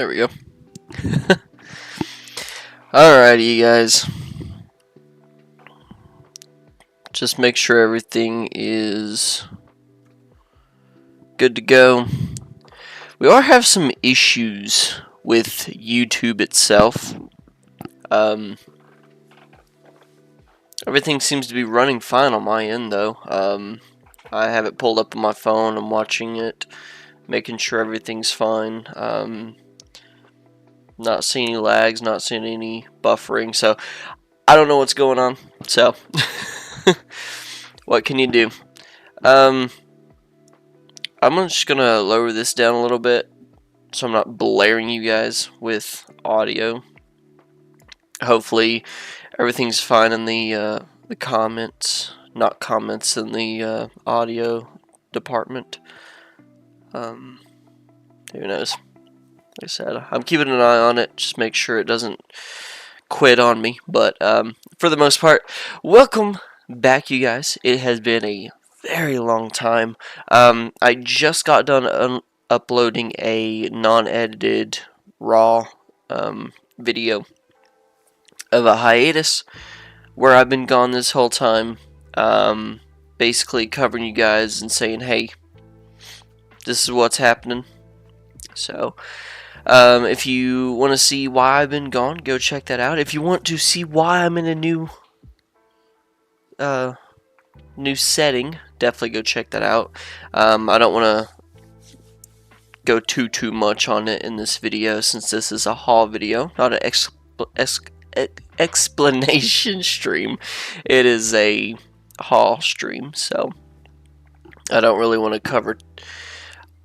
There we go. Alrighty, you guys. Just make sure everything is good to go. We are have some issues with YouTube itself. Everything seems to be running fine on my end, though. I have it pulled up on my phone. I'm watching it, making sure everything's fine. Not seeing any lags, not seeing any buffering. So I don't know what's going on. So what can you do? I'm just gonna lower this down a little bit so I'm not blaring you guys with audio. Hopefully everything's fine in the comments, not comments in the audio department. Who knows? Like I said, I'm keeping an eye on it, just make sure it doesn't quit on me. But for the most part, welcome back, you guys. It has been a very long time. I just got done uploading a non-edited raw video of a hiatus where I've been gone this whole time, basically covering you guys and saying, hey, this is what's happening. So if you want to see why I've been gone, go check that out. If you want to see why I'm in a new setting, definitely go check that out. I don't want to go too much on it in this video, since this is a haul video, not an explanation stream. It is a haul stream, so I don't really want to cover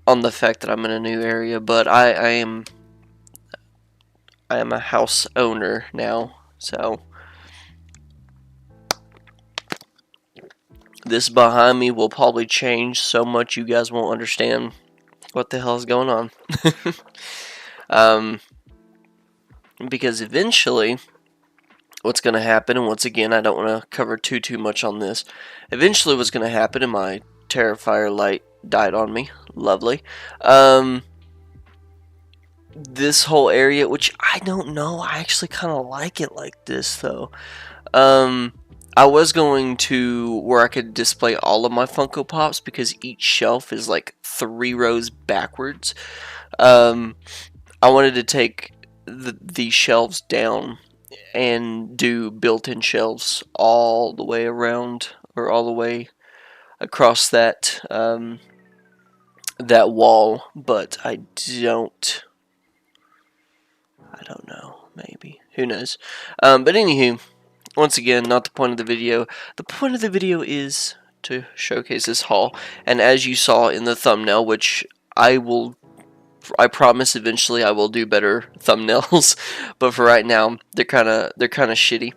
on the fact that I'm in a new area. But I am a house owner now, so this behind me will probably change so much you guys won't understand what the hell is going on. Because eventually what's going to happen, and once again I don't want to cover too much on this, eventually what's going to happen, and my Terrifier light died on me, lovely, this whole area, which I don't know, I actually kind of like it like this though. I was going to where I could display all of my Funko Pops, because each shelf is like 3 rows backwards. I wanted to take the shelves down and do built-in shelves all the way around, or all the way across that that wall, but I don't know, maybe, who knows. But anywho, once again, not the point of the video. The point of the video is to showcase this haul, and as you saw in the thumbnail, which I promise eventually I will do better thumbnails, but for right now they're kind of shitty.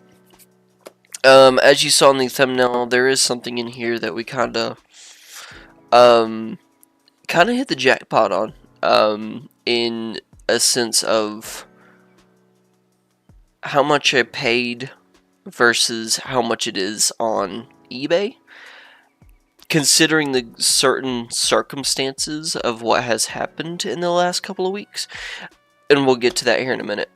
As you saw in the thumbnail, there is something in here that we kind of hit the jackpot on, in a sense of how much I paid versus how much it is on eBay, considering the certain circumstances of what has happened in the last couple of weeks, and we'll get to that here in a minute.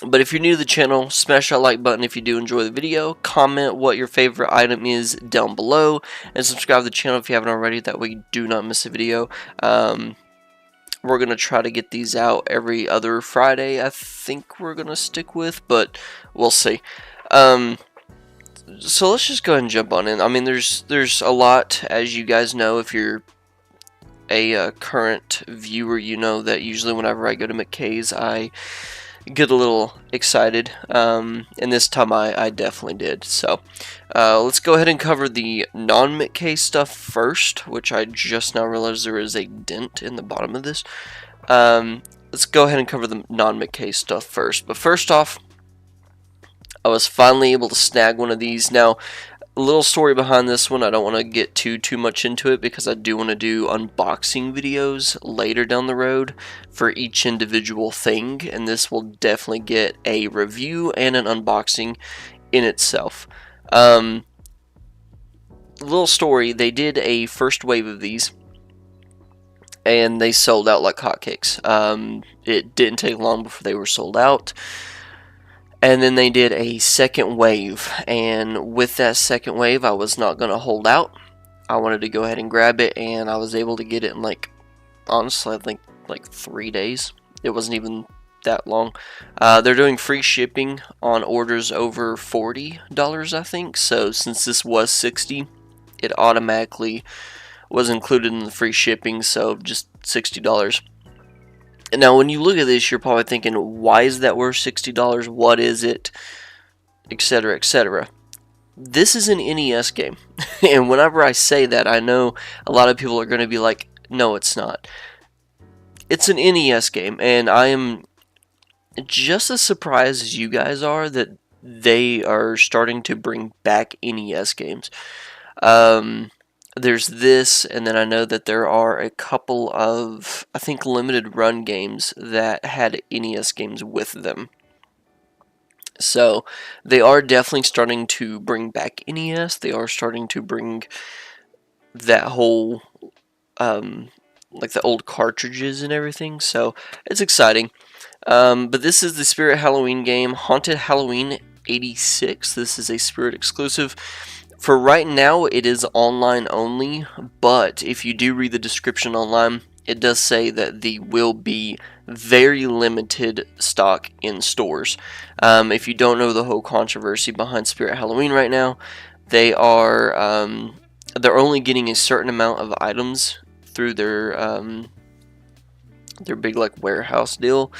But if you're new to the channel, smash that like button if you do enjoy the video, comment what your favorite item is down below, and subscribe to the channel if you haven't already, that way you do not miss a video. We're going to try to get these out every other Friday, I think we're going to stick with, but we'll see. So let's just go ahead and jump on in. I mean, there's a lot, as you guys know. If you're a current viewer, you know that usually whenever I go to Mckays, I get a little excited, and this time I definitely did. So let's go ahead and cover the non-Mckays stuff first, which I just now realized there is a dent in the bottom of this. Let's go ahead and cover the non-Mckays stuff first. But first off, I was finally able to snag one of these. Now, a little story behind this one. I don't want to get too much into it, because I do want to do unboxing videos later down the road for each individual thing, and this will definitely get a review and an unboxing in itself. Little story, they did a first wave of these, and they sold out like hotcakes. It didn't take long before they were sold out. And then they did a second wave, and with that second wave, I was not going to hold out. I wanted to go ahead and grab it, and I was able to get it in, like, honestly, I think like 3 days. It wasn't even that long. They're doing free shipping on orders over $40, I think. So since this was $60, it automatically was included in the free shipping, so just $60. And now when you look at this, you're probably thinking, why is that worth $60? What is it? Etc, etc. This is an NES game. And whenever I say that, I know a lot of people are going to be like, no, it's not. It's an NES game, and I am just as surprised as you guys are that they are starting to bring back NES games. There's this, and then I know that there are a couple of, I think, limited run games that had NES games with them. So they are definitely starting to bring back NES. They are starting to bring that whole, like the old cartridges and everything. So it's exciting. But this is the Spirit Halloween game, Haunted Halloween 86. This is a Spirit exclusive. For right now, it is online only, but if you do read the description online, it does say that there will be very limited stock in stores. If you don't know the whole controversy behind Spirit Halloween right now, they are they're only getting a certain amount of items through their big like warehouse deal.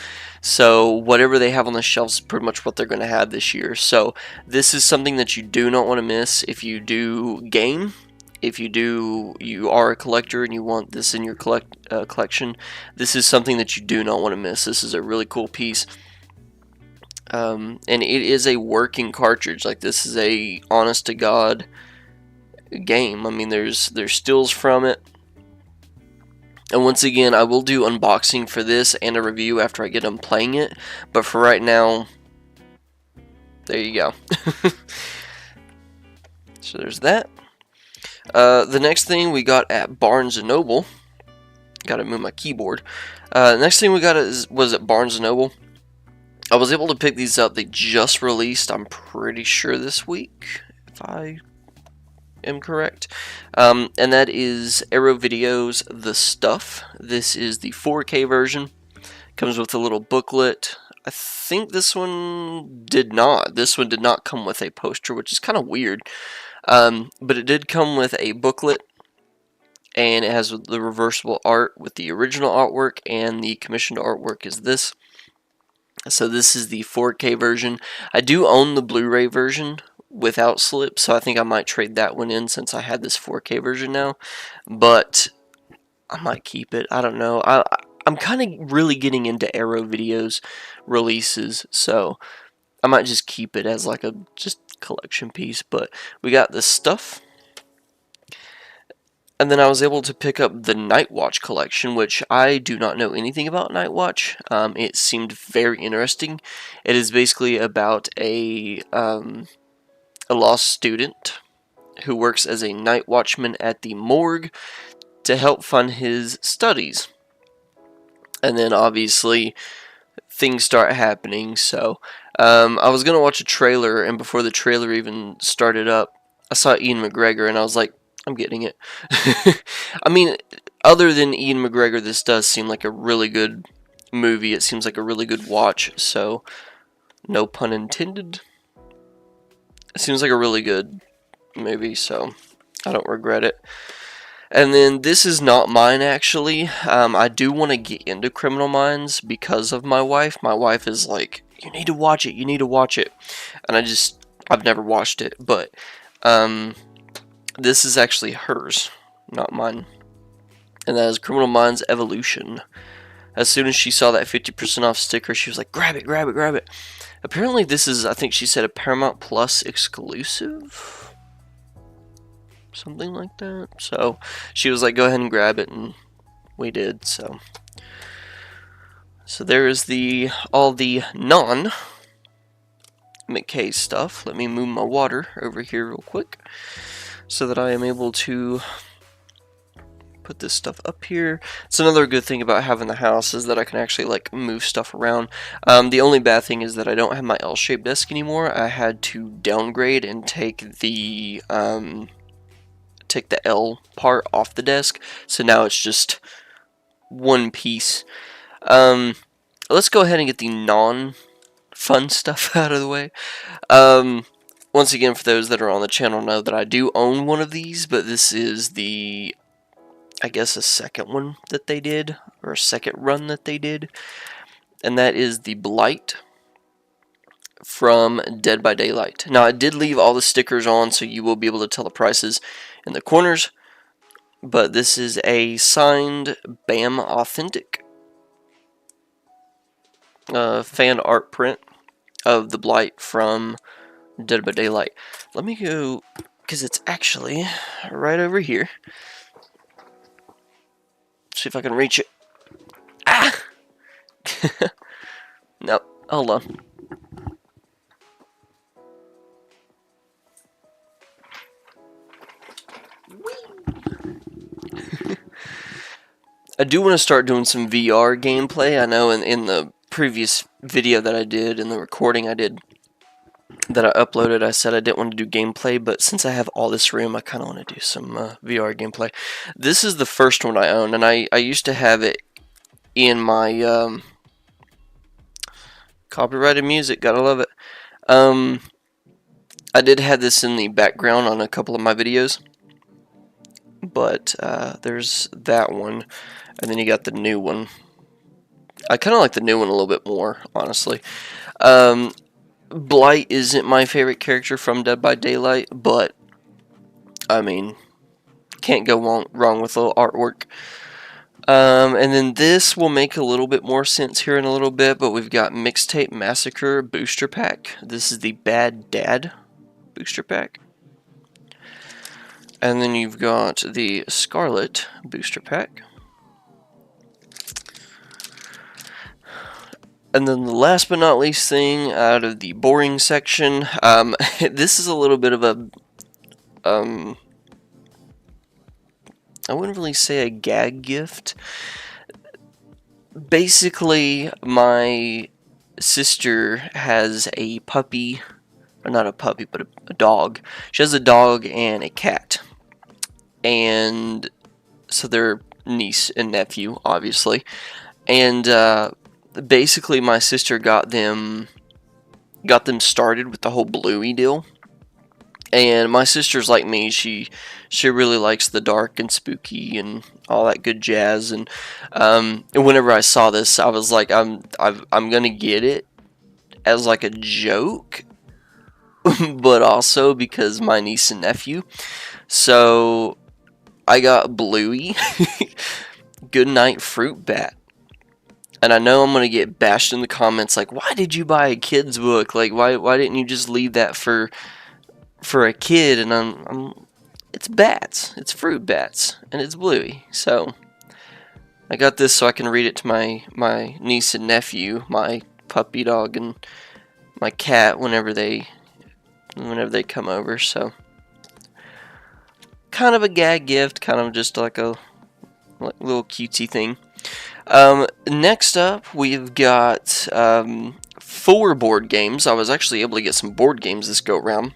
So whatever they have on the shelves is pretty much what they're going to have this year. So this is something that you do not want to miss if you do game. If you are a collector and you want this in your collection, this is something that you do not want to miss. This is a really cool piece. And it is a working cartridge. Like, this is a honest to God game. I mean, there's stills from it. And once again, I will do unboxing for this and a review after I get done playing it. But for right now, there you go. So there's that. The next thing we got at Barnes & Noble. Gotta move my keyboard. Next thing we got was at Barnes & Noble. I was able to pick these up. They just released, I'm pretty sure, this week, if I am correct. And that is Arrow Video's The Stuff. This is the 4K version. Comes with a little booklet. I think this one did not. This one did not come with a poster, which is kind of weird. But it did come with a booklet, and it has the reversible art with the original artwork, and the commissioned artwork is this. So this is the 4K version. I do own the Blu-ray version without slip, so I think I might trade that one in since I had this 4K version now. But I might keep it. I don't know. I'm kind of really getting into Arrow Video's releases, so I might just keep it as like a just collection piece. But we got this stuff. And then I was able to pick up the Night Watch collection, which I do not know anything about Night Watch. It seemed very interesting. It is basically about a lost student who works as a night watchman at the morgue to help fund his studies. And then obviously things start happening. So I was going to watch a trailer, and before the trailer even started up, I saw Ian McGregor, and I was like, I'm getting it. I mean, other than Ian McGregor, this does seem like a really good movie. It seems like a really good watch, so no pun intended. It seems like a really good movie, so I don't regret it. And then this is not mine, actually. I do want to get into Criminal Minds because of my wife. My wife is like, you need to watch it, you need to watch it. And I've never watched it, but this is actually hers, not mine. And that is Criminal Minds Evolution. As soon as she saw that 50% off sticker, she was like, grab it, grab it, grab it. Apparently this is, I think she said, a Paramount Plus exclusive? Something like that. So she was like, go ahead and grab it, and we did. So there is all the non-Mckays stuff. Let me move my water over here real quick so that I am able to put this stuff up here. It's another good thing about having the house is that I can actually like move stuff around. The only bad thing is that I don't have my L-shaped desk anymore. I had to downgrade and take the L part off the desk, so now it's just one piece. Let's go ahead and get the non-fun stuff out of the way. Once again, for those that are on the channel know that I do own one of these, but this is the, I guess, a second one that they did, or a second run that they did, and that is the Blight from Dead by Daylight. Now, I did leave all the stickers on, so you will be able to tell the prices in the corners, but this is a signed BAM Authentic fan art print of the Blight from Dead by Daylight. Let me go, because it's actually right over here. See if I can reach it. Ah! Nope, hold on. I do want to start doing some VR gameplay. I know in the previous video that I did, in the recording I did, that I uploaded, I said I didn't want to do gameplay, but since I have all this room, I kind of want to do some VR gameplay. This is the first one I own, and I used to have it in my copyrighted music, gotta love it. I did have this in the background on a couple of my videos, but there's that one, and then you got the new one. I kind of like the new one a little bit more, honestly. Blight isn't my favorite character from Dead by Daylight, but I mean, can't go wrong with a little artwork. And then this will make a little bit more sense here in a little bit, but we've got Mixtape Massacre Booster Pack. This is the Bad Dad Booster Pack. And then you've got the Scarlet Booster Pack. And then the last but not least thing out of the boring section, this is a little bit of a, I wouldn't really say a gag gift. Basically, my sister has a puppy, or not a puppy, but a dog. She has a dog and a cat. And so they're niece and nephew, obviously. And, basically, my sister got them started with the whole Bluey deal, and my sister's like me. She really likes the dark and spooky and all that good jazz. And whenever I saw this, I was like, I'm gonna get it as like a joke, but also because my niece and nephew. So I got Bluey, Goodnight Fruit Bat. And I know I'm going to get bashed in the comments like, why did you buy a kid's book? Like, why didn't you just leave that for a kid? And it's bats. It's fruit bats. And it's Bluey. So, I got this so I can read it to my niece and nephew, my puppy dog and my cat whenever they come over. So, kind of a gag gift. Kind of just like a little cutesy thing. Next up, we've got 4 board games. I was actually able to get some board games this go around.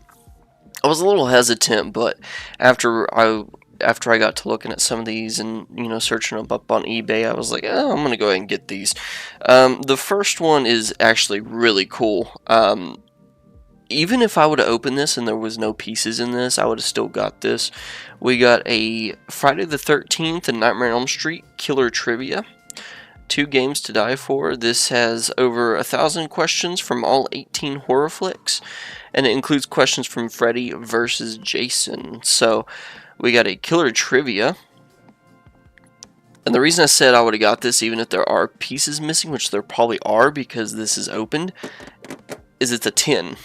I was a little hesitant, but after I got to looking at some of these and searching them up on eBay, I was like, oh, I'm gonna go ahead and get these. The first one is actually really cool. Even if I would have opened this and there was no pieces in this, I would have still got this. We got a Friday the 13th and Nightmare on Elm Street Killer Trivia. 2 games to die for. This has over 1,000 questions from all 18 horror flicks, and it includes questions from Freddy versus Jason. So we got a Killer Trivia. And the reason I said I would have got this even if there are pieces missing, which there probably are because this is opened, is it's a 10.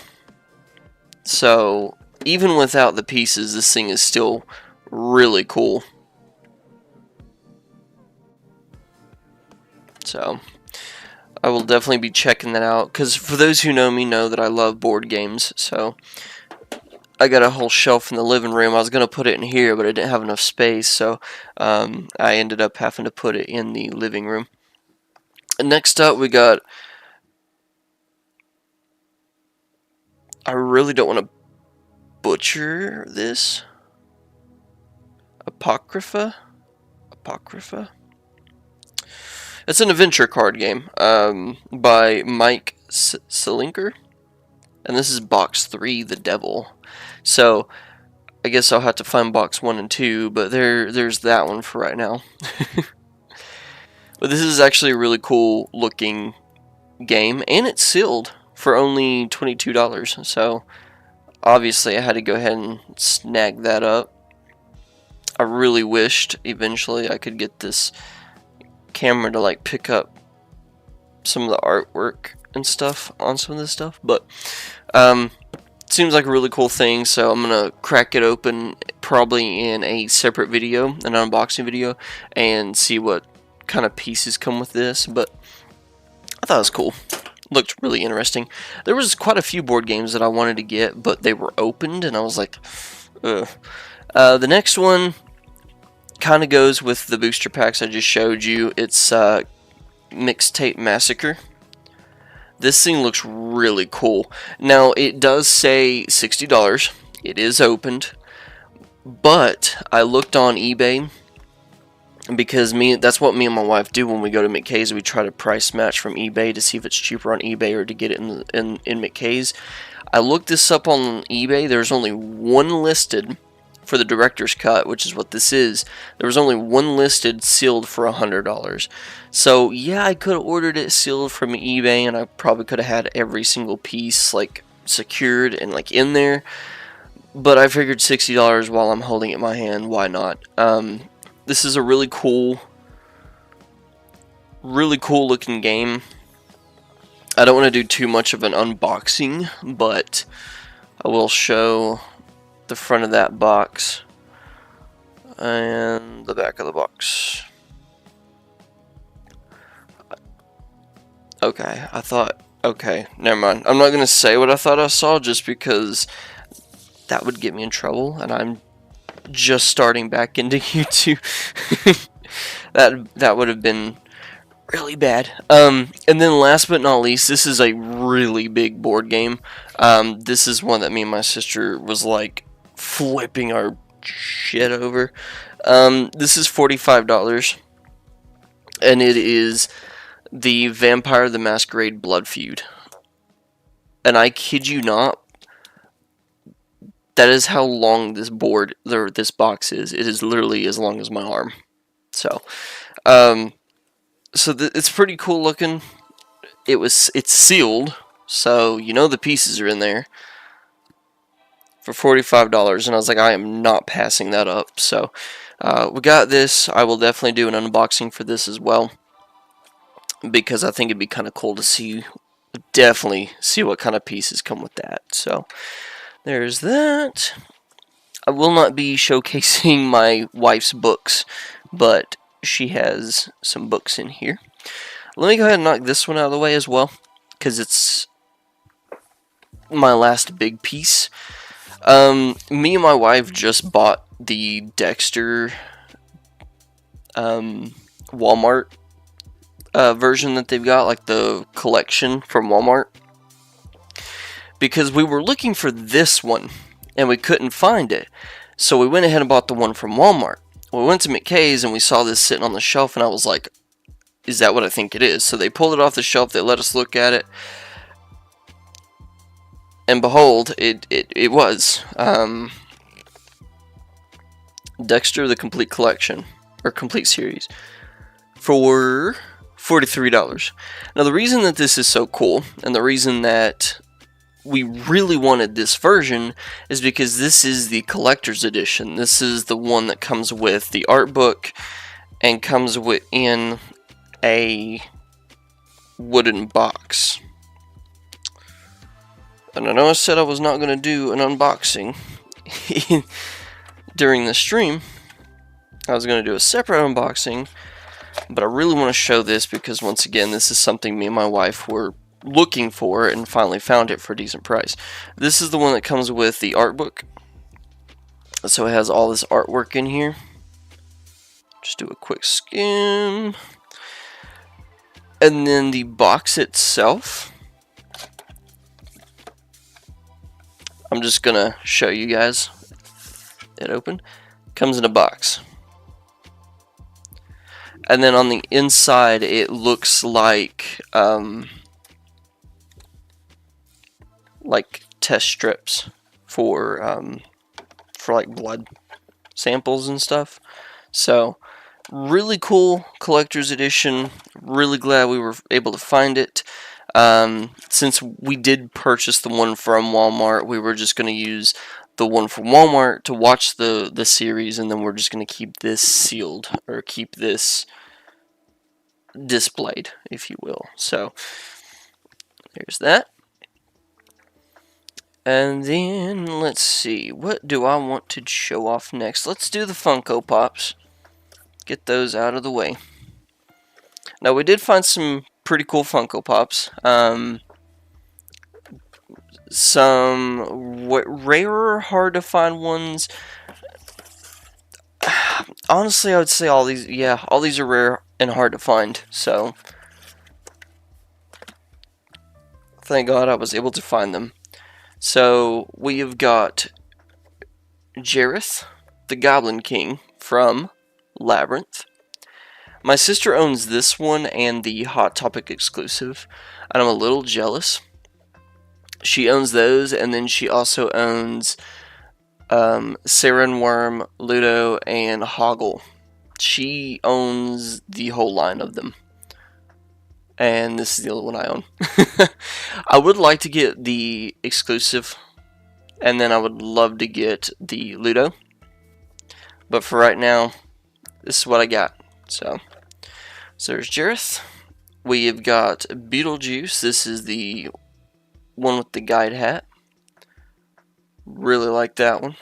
So even without the pieces, this thing is still really cool. So I will definitely be checking that out, because for those who know me know that I love board games. So I got a whole shelf in the living room. I was going to put it in here, but I didn't have enough space, so I ended up having to put it in the living room. And next up, we got... I really don't want to butcher this. Apocrypha? It's an adventure card game by Mckays Haul. And this is box 3, The Devil. So, I guess I'll have to find box 1 and 2, but there's that one for right now. But this is actually a really cool looking game, and it's sealed for only $22. So, obviously I had to go ahead and snag that up. I really wished eventually I could get this camera to like pick up some of the artwork and stuff on some of this stuff, but seems like a really cool thing, so I'm gonna crack it open probably in a separate video, an unboxing video, and see what kind of pieces come with this. But I thought it was cool. Looked really interesting. There was quite a few board games that I wanted to get, but they were opened, and I was like, ugh. The next one kind of goes with the booster packs I just showed you. It's Mixtape Massacre. This thing looks really cool. Now, it does say $60. It is opened. But I looked on eBay, because that's what me and my wife do when we go to Mckays. We try to price match from eBay to see if it's cheaper on eBay or to get it in Mckays. I looked this up on eBay. There's only one listed for the director's cut, which is what this is. There was only one listed sealed for $100. So yeah, I could have ordered it sealed from eBay, and I probably could have had every single piece like secured and like in there. But I figured $60 while I'm holding it in my hand, why not? This is a really cool looking game. I don't want to do too much of an unboxing, but I will show the front of that box and the back of the box. Okay, never mind. I'm not gonna say what I thought I saw, just because that would get me in trouble, and I'm just starting back into YouTube. that would have been really bad. And then last but not least, this is a really big board game. This is one that me and my sister was like flipping our shit over. This is $45, and it is the Vampire the Masquerade Blood Feud. And I kid you not, that is how long this box is. It is literally as long as my arm. So, it's pretty cool looking. It's sealed, so you know the pieces are in there for $45, and I was like, I am not passing that up. So, we got this. I will definitely do an unboxing for this as well, because I think it'd be kind of cool to definitely see what kind of pieces come with that. So, there's that. I will not be showcasing my wife's books, but she has some books in here. Let me go ahead and knock this one out of the way as well, because it's my last big piece. Me and my wife just bought the Dexter Walmart version that they've got, like the collection from Walmart, because we were looking for this one and we couldn't find it. So we went ahead and bought the one from Walmart. We went to Mckays and we saw this sitting on the shelf, and I was like, is that what I think it is? So they pulled it off the shelf, they let us look at it, and behold, it was Dexter the Complete Collection, or Complete Series, for $43. Now, the reason that this is so cool, and the reason that we really wanted this version, is because this is the collector's edition. This is the one that comes with the art book and comes within a wooden box. And I know I said I was not going to do an unboxing during the stream. I was going to do a separate unboxing, but I really want to show this because, once again, this is something me and my wife were looking for it and finally found it for a decent price. This is the one that comes with the art book. So it has all this artwork in here. Just do a quick skim. And then the box itself, I'm just gonna show you guys it open. Comes in a box. And then on the inside it looks like test strips for like blood samples and stuff. So really cool collector's edition. Really glad we were able to find it. Since we did purchase the one from Walmart, we were just going to use the one from Walmart to watch the series, and then we're just going to keep this sealed, or keep this displayed, if you will. So there's that. And then let's see, what do I want to show off next? Let's do the Funko Pops. Get those out of the way. Now, we did find some pretty cool Funko Pops. Some rarer, hard to find ones. Honestly, I would say all these are rare and hard to find. So, thank God I was able to find them. So, we have got Jareth, the Goblin King from Labyrinth. My sister owns this one and the Hot Topic exclusive, and I'm a little jealous. She owns those, and then she also owns Sarin Worm, Ludo, and Hoggle. She owns the whole line of them. And this is the only one I own. I would like to get the exclusive, and then I would love to get the Ludo. But for right now, this is what I got. So there's Jareth. We have got Beetlejuice. This is the one with the guide hat. Really like that one.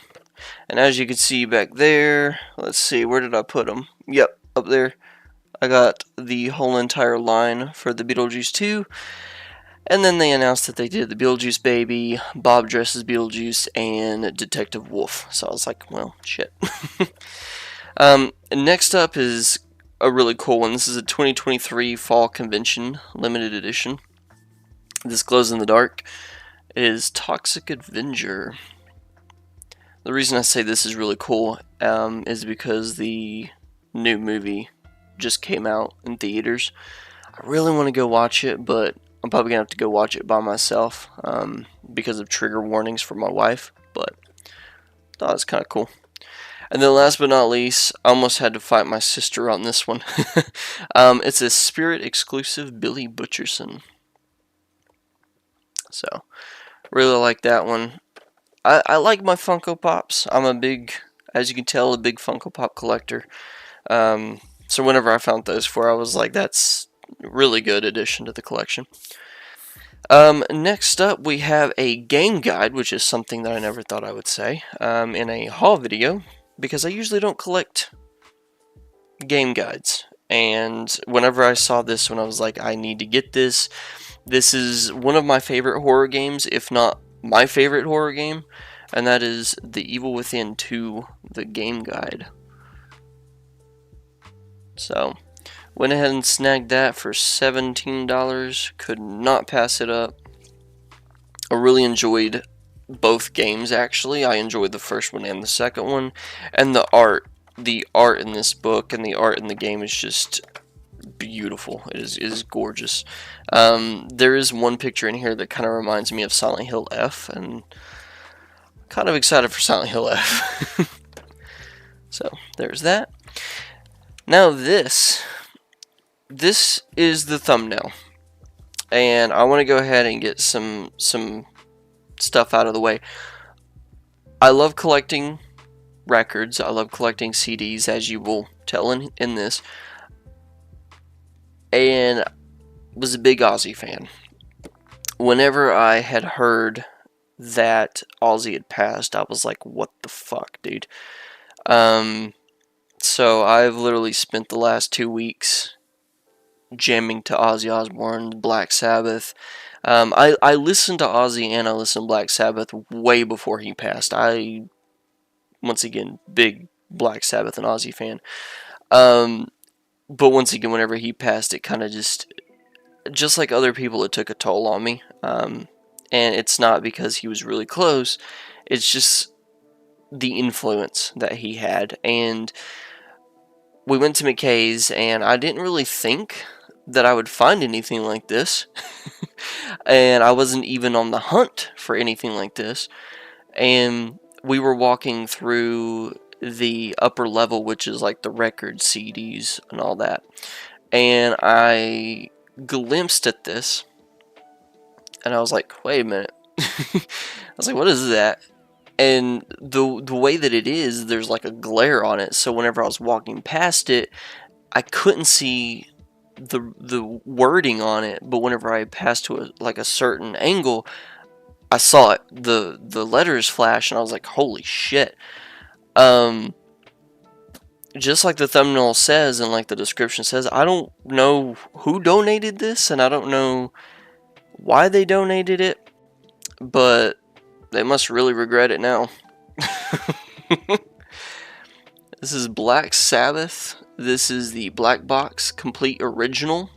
And as you can see back there, let's see, where did I put them? Yep, up there. I got the whole entire line for the Beetlejuice 2. And then they announced that they did the Beetlejuice Baby, Bob Dresses Beetlejuice, and Detective Wolf. So I was like, well, shit. Next up is a really cool one. This is a 2023 Fall Convention Limited Edition. This glows in the dark. It is Toxic Avenger. The reason I say this is really cool is because the new movie just came out in theaters. I really want to go watch it, but I'm probably going to have to go watch it by myself because of trigger warnings for my wife, but I thought it was kind of cool. And then last but not least, I almost had to fight my sister on this one. It's a Spirit exclusive Billy Butcherson. So, really like that one. I like my Funko Pops. I'm a big, as you can tell, a big Funko Pop collector. So whenever I found those four, I was like, that's a really good addition to the collection. Next up, we have a game guide, which is something that I never thought I would say in a haul video, because I usually don't collect game guides. And whenever I saw this one, I was like, I need to get this. This is one of my favorite horror games, if not my favorite horror game, and that is The Evil Within 2, the game guide. So, went ahead and snagged that for $17. Could not pass it up. I really enjoyed both games, actually. I enjoyed the first one and the second one. And the art in this book and the art in the game is just beautiful. It is gorgeous. There is one picture in here that kind of reminds me of Silent Hill F, and I'm kind of excited for Silent Hill F. So, there's that. Now this is the thumbnail, and I want to go ahead and get some stuff out of the way. I love collecting records. I love collecting CDs, as you will tell in this, and was a big Ozzy fan. Whenever I had heard that Ozzy had passed, I was like, what the fuck, dude? So I've literally spent the last 2 weeks jamming to Ozzy Osbourne, Black Sabbath. I listened to Ozzy and I listened to Black Sabbath way before he passed. Once again, big Black Sabbath and Ozzy fan. But once again, whenever he passed, it kind of just like other people, it took a toll on me. And it's not because he was really close. It's just the influence that he had. And we went to Mckays, and I didn't really think that I would find anything like this. And I wasn't even on the hunt for anything like this. And we were walking through the upper level, which is like the record CDs and all that. And I glimpsed at this, and I was like, wait a minute. I was like, what is that? And the way that it is, there's like a glare on it, so whenever I was walking past it, I couldn't see the wording on it, but whenever I passed to a certain angle, I saw it, the letters flash, and I was like, holy shit. Just like the thumbnail says and like the description says, I don't know who donated this, and I don't know why they donated it, but they must really regret it now. This is Black Sabbath. This is the Black Box Complete Original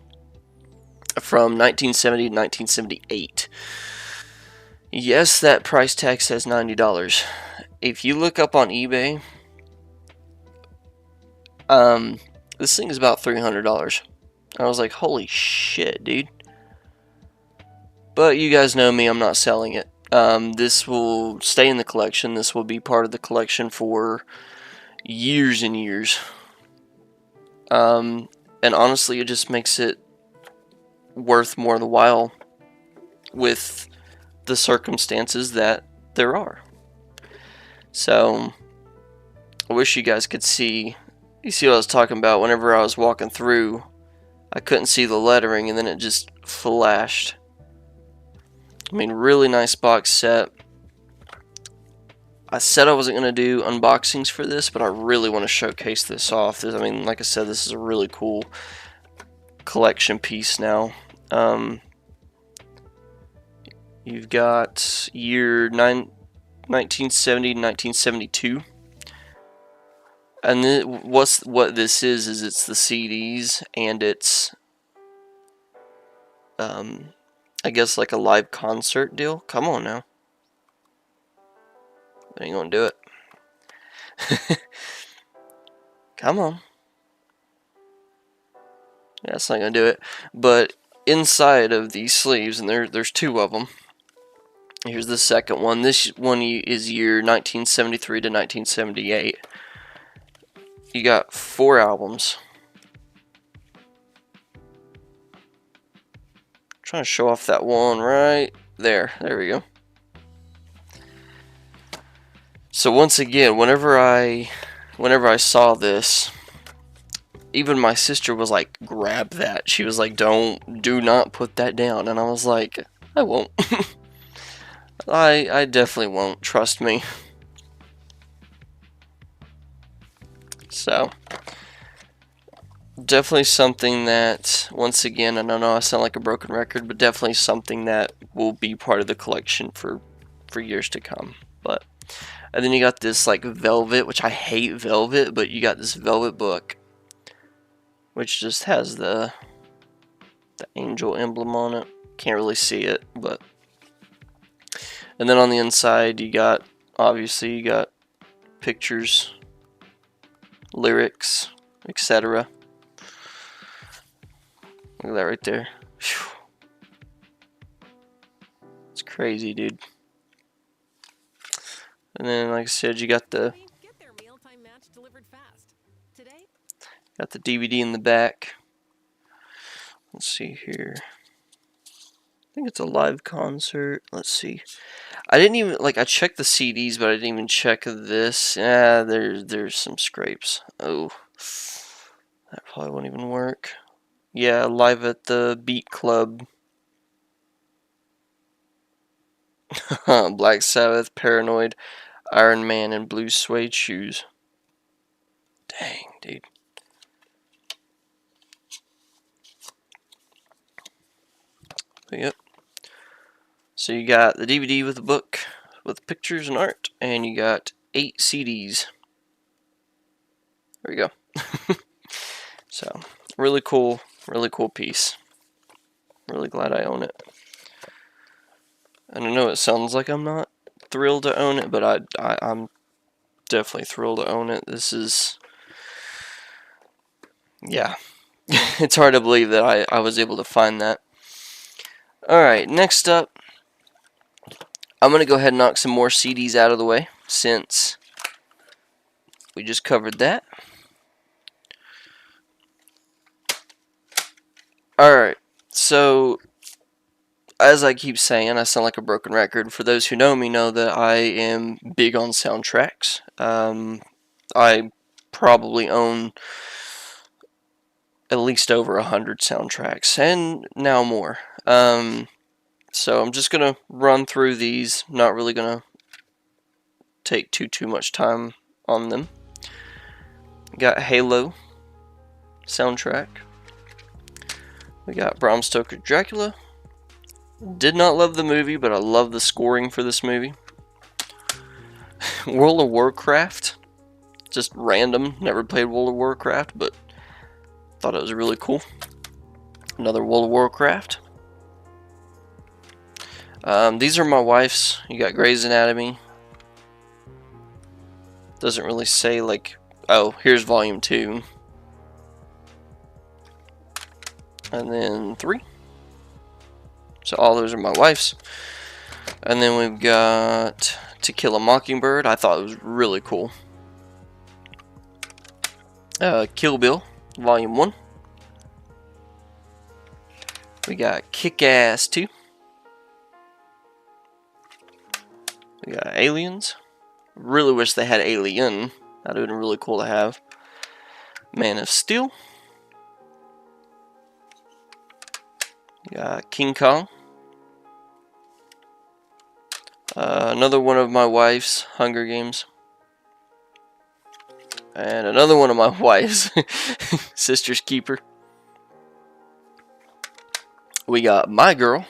from 1970 to 1978. Yes, that price tag says $90. If you look up on eBay, this thing is about $300. I was like, holy shit, dude. But you guys know me, I'm not selling it. This will stay in the collection. This will be part of the collection for years and years. And honestly, it just makes it worth more the while with the circumstances that there are. So, I wish you guys could see. You see what I was talking about? Whenever I was walking through, I couldn't see the lettering, and then it just flashed. I mean, really nice box set. I said I wasn't going to do unboxings for this, but I really want to showcase this off. I mean, like I said, this is a really cool collection piece now. You've got year 1970 to 1972. And what this is it's the CDs, and it's, I guess like a live concert deal. Come on now. I ain't gonna do it. Come on. Yeah, that's not gonna do it. But inside of these sleeves, and there's two of them. Here's the second one. This one is year 1973 to 1978. You got 4 albums. I'm trying to show off that one right there. There we go. So once again, whenever I saw this, even my sister was like, grab that. She was like, do not put that down. And I was like, I won't. I definitely won't, trust me. So, definitely something that, once again, I don't know, I sound like a broken record, but definitely something that will be part of the collection for years to come. But, and then you got this like velvet, which I hate velvet, but you got this velvet book, which just has the angel emblem on it. Can't really see it, but. And then on the inside, you got, obviously, you got pictures, lyrics, etc. Look at that right there. Whew. It's crazy, dude. And then, like I said, you got the DVD in the back. Let's see here. I think it's a live concert. Let's see. I didn't even, like, I checked the CDs, but I didn't even check this. Yeah, there's some scrapes. Oh, that probably won't even work. Yeah, live at the Beat Club. Black Sabbath, Paranoid, Iron Man, and blue suede shoes. Dang, dude. Yep. So you got the DVD with the book with pictures and art, and you got 8 CDs. There you go. So really cool piece. Really glad I own it. And I know it sounds like I'm not thrilled to own it, but I'm definitely thrilled to own it. This is, yeah, it's hard to believe that I was able to find that. Alright, next up, I'm going to go ahead and knock some more CDs out of the way, since we just covered that. Alright, so as I keep saying, I sound like a broken record. For those who know me know that I am big on soundtracks. I probably own at least over 100 soundtracks, and now more. So I'm just going to run through these, not really going to take too much time on them. Got Halo soundtrack. We got Bram Stoker's Dracula. Did not love the movie, but I love the scoring for this movie. World of Warcraft. Just random. Never played World of Warcraft, but thought it was really cool. Another World of Warcraft. These are my wife's. You got Grey's Anatomy. Doesn't really say, like, oh, here's volume 2. And then 3. So all those are my wife's. And then we've got To Kill a Mockingbird. I thought it was really cool. Kill Bill, volume 1. We got Kick-Ass 2. We got Aliens. Really wish they had Alien. That would have been really cool to have. Man of Steel. We got King Kong. Another one of my wife's, Hunger Games. And another one of my wife's, Sister's Keeper. We got My Girl.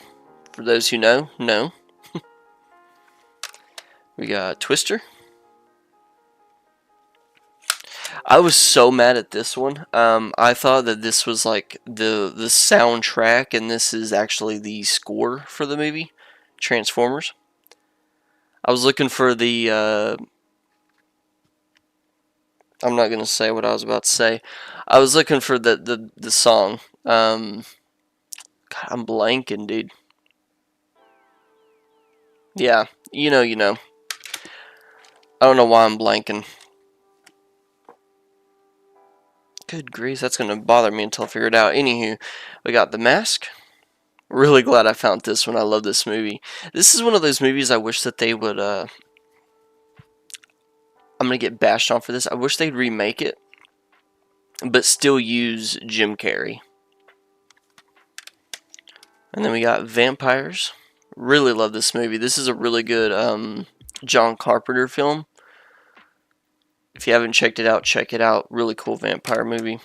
For those who know. We got Twister. I was so mad at this one. I thought that this was like the soundtrack, and this is actually the score for the movie Transformers. I was looking for the I'm not gonna say what I was about to say. I was looking for the song. God, I'm blanking, dude. Yeah, you know. I don't know why I'm blanking. Good grief, that's gonna bother me until I figure it out. Anywho, we got The Mask. Really glad I found this one. I love this movie. This is one of those movies I wish that they would, I'm gonna get bashed on for this. I wish they'd remake it, but still use Jim Carrey. And then we got Vampires. Really love this movie. This is a really good John Carpenter film. If you haven't checked it out, check it out. Really cool vampire movie.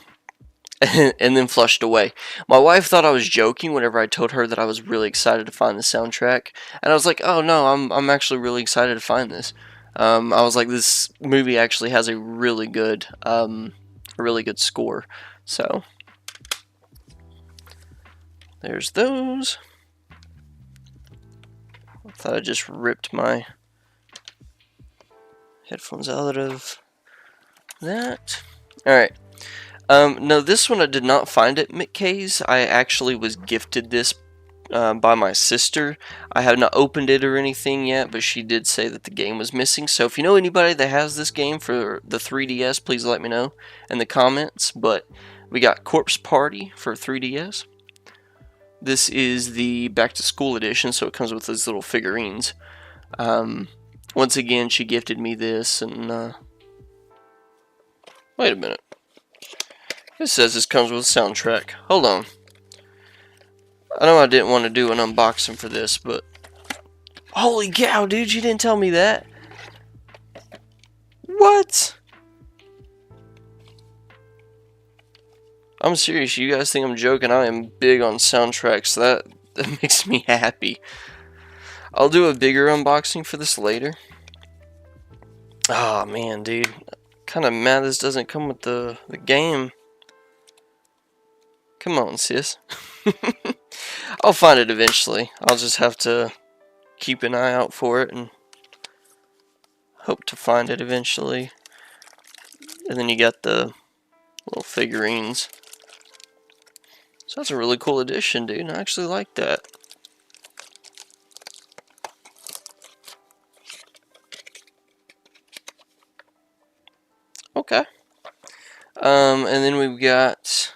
And then Flushed Away. My wife thought I was joking whenever I told her that I was really excited to find the soundtrack. And I was like, oh no, I'm actually really excited to find this. I was like, this movie actually has a really good score. So there's those. I thought I just ripped my headphones out of that. Alright. No, this one I did not find at Mckays. I actually was gifted this by my sister. I have not opened it or anything yet, but she did say that the game was missing. So if you know anybody that has this game for the 3DS, please let me know in the comments. But we got Corpse Party for 3DS. This is the Back to School edition, so it comes with these little figurines. Once again, she gifted me this, and wait a minute. It says this comes with a soundtrack. Hold on. I know I didn't want to do an unboxing for this, but holy cow, dude, you didn't tell me that. What? I'm serious. You guys think I'm joking? I am big on soundtracks. That makes me happy. I'll do a bigger unboxing for this later. Oh man, dude. Kinda mad this doesn't come with the game. Come on, sis. I'll find it eventually. I'll just have to keep an eye out for it and hope to find it eventually. And then you got the little figurines. So that's a really cool addition, dude. I actually like that. Okay. And then we've got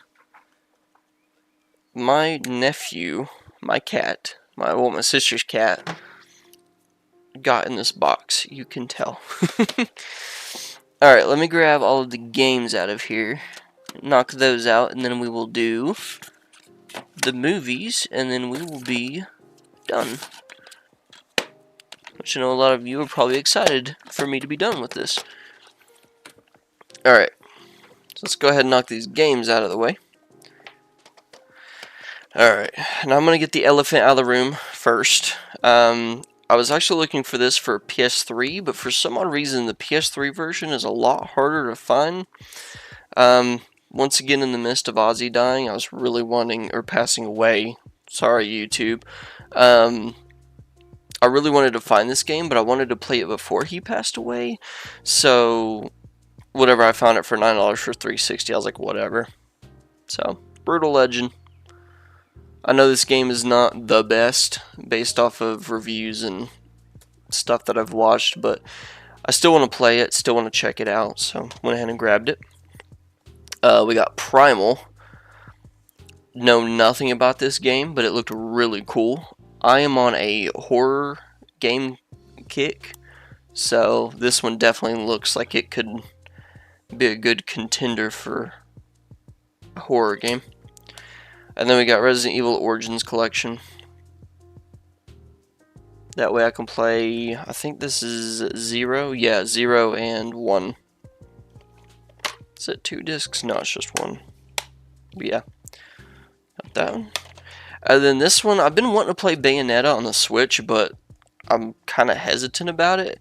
my nephew, my cat, my sister's cat, got in this box. You can tell. Alright, let me grab all of the games out of here. Knock those out, and then we will do the movies, and then we will be done. Which I know a lot of you are probably excited for me to be done with this. Alright, so let's go ahead and knock these games out of the way. Alright, now I'm going to get the elephant out of the room first. I was actually looking for this for PS3, but for some odd reason the PS3 version is a lot harder to find. Once again, in the midst of Ozzy dying, I was really wanting, or passing away, sorry YouTube, I really wanted to find this game, but I wanted to play it before he passed away, so whatever, I found it for $9 for 360, I was like, whatever. So, Brutal Legend. I know this game is not the best, based off of reviews and stuff that I've watched, but I still want to play it, still want to check it out, so went ahead and grabbed it. We got Primal. Know nothing about this game, but it looked really cool. I am on a horror game kick, so this one definitely looks like it could be a good contender for a horror game. And then we got Resident Evil Origins Collection. That way I can play, I think this is 0. Yeah, 0 and 1. Is it 2 discs? No, it's just 1. But yeah, got that one. And then this one, I've been wanting to play Bayonetta on the Switch, but I'm kind of hesitant about it.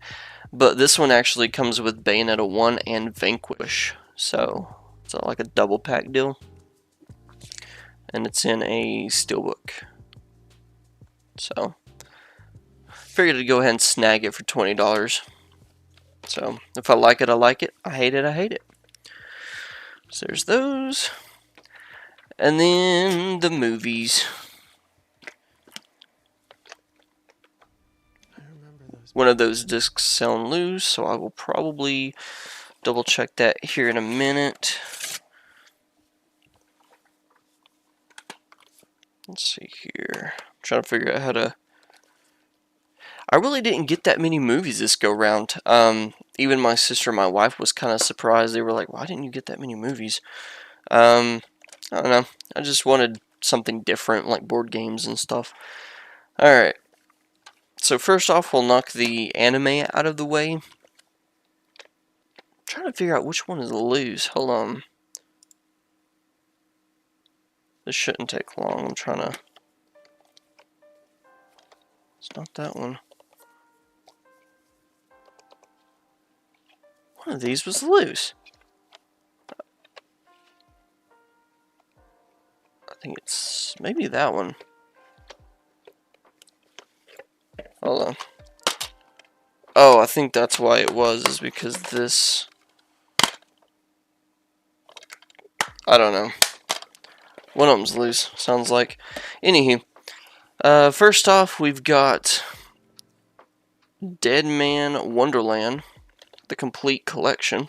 But this one actually comes with Bayonetta 1 and Vanquish. So, it's like a double pack deal. And it's in a steelbook. So, figured to go ahead and snag it for $20. So, if I like it, I like it. I hate it, I hate it. So, there's those. And then the movies. One of those discs sound loose, so I will probably double check that here in a minute. Let's see here. I'm trying to figure out how to... I really didn't get that many movies this go round. Even my sister and my wife was kind of surprised. They were like, why didn't you get that many movies? I don't know. I just wanted something different, like board games and stuff. Alright. So first off, we'll knock the anime out of the way. I'm trying to figure out which one is loose. Hold on. This shouldn't take long. I'm trying to... It's not that one. One of these was loose. I think it's maybe that one. Hold on. Oh, I think that's why it was, is because this... I don't know. One of them's loose, sounds like. Anywho, first off, we've got Dead Man Wonderland, the complete collection.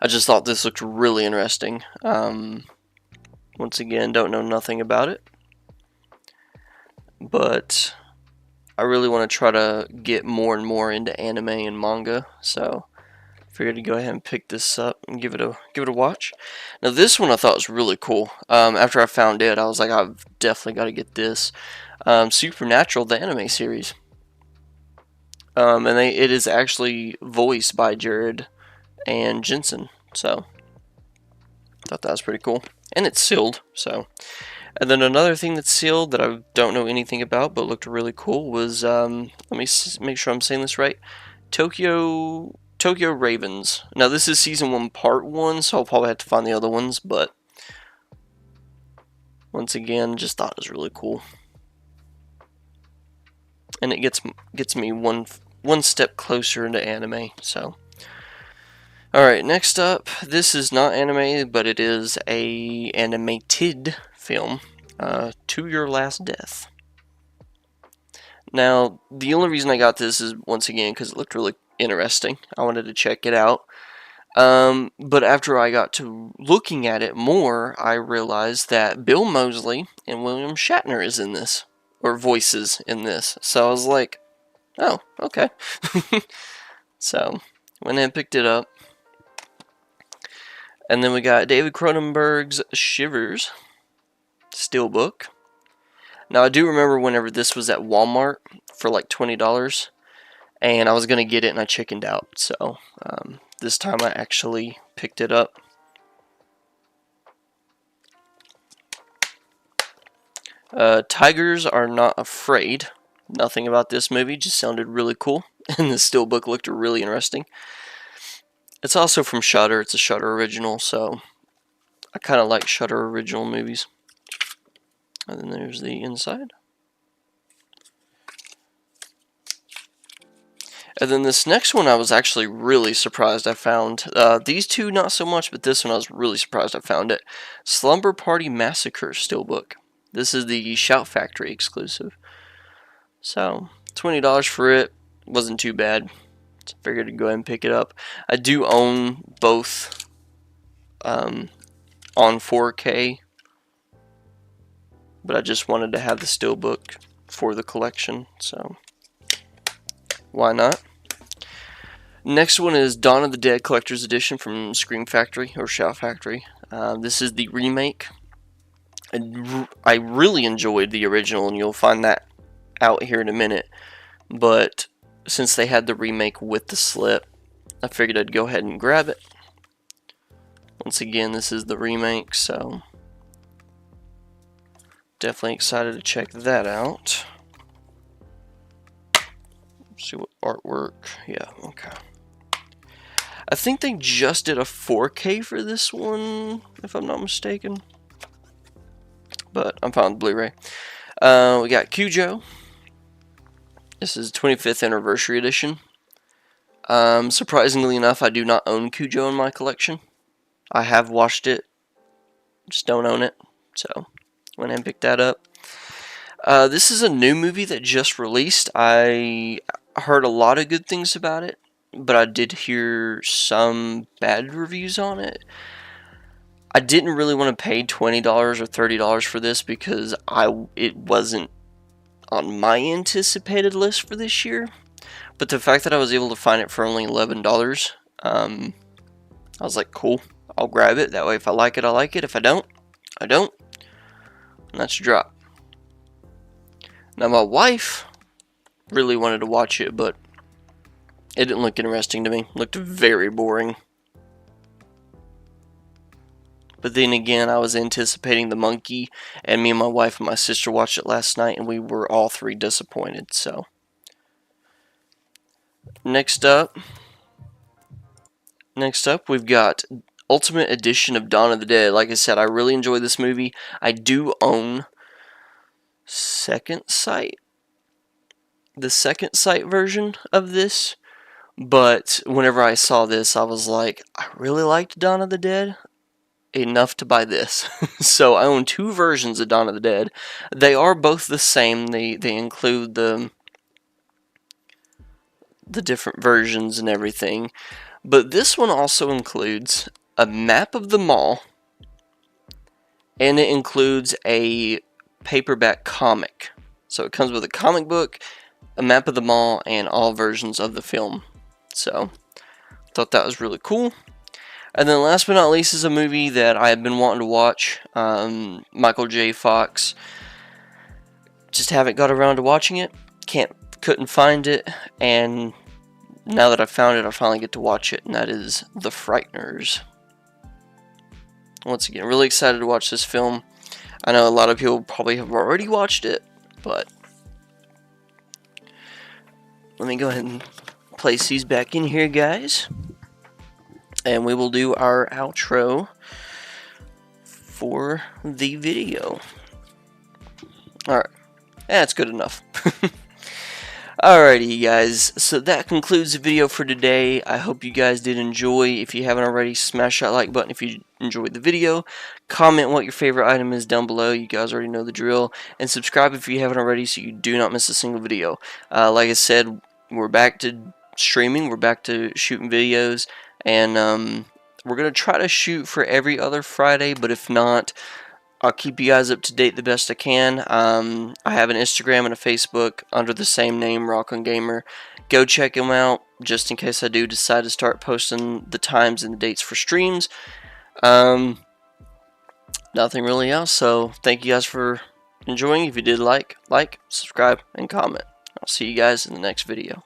I just thought this looked really interesting. Once again, don't know nothing about it, but I really want to try to get more and more into anime and manga, so figured to go ahead and pick this up and give it a watch. Now this one I thought was really cool. After I found it, I was like, I've definitely got to get this. Supernatural, the anime series, and it is actually voiced by Jared and Jensen, so thought that was pretty cool. And it's sealed, so. And then another thing that's sealed that I don't know anything about but looked really cool was, let me make sure I'm saying this right, Tokyo Ravens. Now this is Season 1 Part 1, so I'll probably have to find the other ones, but once again, just thought it was really cool. And it gets me one step closer into anime, so. Alright, next up, this is not anime, but it is a animated film, To Your Last Death. Now, the only reason I got this is, once again, because it looked really interesting. I wanted to check it out. But after I got to looking at it more, I realized that Bill Moseley and William Shatner is in this, or voices in this. So I was like, oh, okay. So, went ahead and picked it up. And then we got David Cronenberg's Shivers Steelbook. Now, I do remember whenever this was at Walmart for like $20, and I was going to get it and I chickened out. So, this time I actually picked it up. Tigers Are Not Afraid. Nothing about this movie, just sounded really cool. And the steelbook looked really interesting. It's also from Shudder. It's a Shudder original, so I kind of like Shudder original movies. And then there's the inside. And then this next one I was actually really surprised I found. These two not so much, but this one I was really surprised I found it. Slumber Party Massacre Steelbook. This is the Shout Factory exclusive. So, $20 for it. Wasn't too bad. So I figured to go ahead and pick it up. I do own both on 4K, but I just wanted to have the steelbook for the collection, so why not? Next one is Dawn of the Dead Collector's Edition from Scream Factory, or Shout Factory. This is the remake. I really enjoyed the original, and you'll find that out here in a minute, but since they had the remake with the slip, I figured I'd go ahead and grab it. Once again, this is the remake, so definitely excited to check that out. Let's see what artwork. Yeah, okay. I think they just did a 4K for this one, if I'm not mistaken. But I'm fine with Blu-ray. We got Cujo. This is 25th Anniversary Edition. Surprisingly enough, I do not own Cujo in my collection. I have watched it, just don't own it. So, went and picked that up. This is a new movie that just released. I heard a lot of good things about it, but I did hear some bad reviews on it. I didn't really want to pay $20 or $30 for this because it wasn't on my anticipated list for this year. But the fact that I was able to find it for only $11, I was like, cool, I'll grab it. That way if I like it, I like it. If I don't, I don't. And that's a drop. Now my wife really wanted to watch it, but it didn't look interesting to me. It looked very boring. But then again, I was anticipating the monkey, and me and my wife and my sister watched it last night, and we were all three disappointed, so. Next up, we've got Ultimate Edition of Dawn of the Dead. Like I said, I really enjoyed this movie. I do own the Second Sight version of this, but whenever I saw this, I was like, I really liked Dawn of the Dead enough to buy this. So I own two versions of Dawn of the Dead. They are both the same. They include the different versions and everything. But this one also includes a map of the mall, and it includes a paperback comic. So it comes with a comic book, a map of the mall, and all versions of the film. So thought that was really cool. And then last but not least is a movie that I have been wanting to watch. Michael J. Fox. Just haven't got around to watching it. Couldn't find it. And now that I found it, I finally get to watch it. And that is The Frighteners. Once again, really excited to watch this film. I know a lot of people probably have already watched it, but let me go ahead and place these back in here, guys. And we will do our outro for the video. Alright, that's good enough. Alrighty, guys, so that concludes the video for today. I hope you guys did enjoy. If you haven't already, smash that like button if you enjoyed the video. Comment what your favorite item is down below. You guys already know the drill. And subscribe if you haven't already so you do not miss a single video. Like I said, we're back to streaming. We're back to shooting videos. And we're going to try to shoot for every other Friday, but if not, I'll keep you guys up to date the best I can. I have an Instagram and a Facebook under the same name, Rock On Gamer. Go check them out, just in case I do decide to start posting the times and the dates for streams. Nothing really else, so thank you guys for enjoying. If you did like, subscribe, and comment. I'll see you guys in the next video.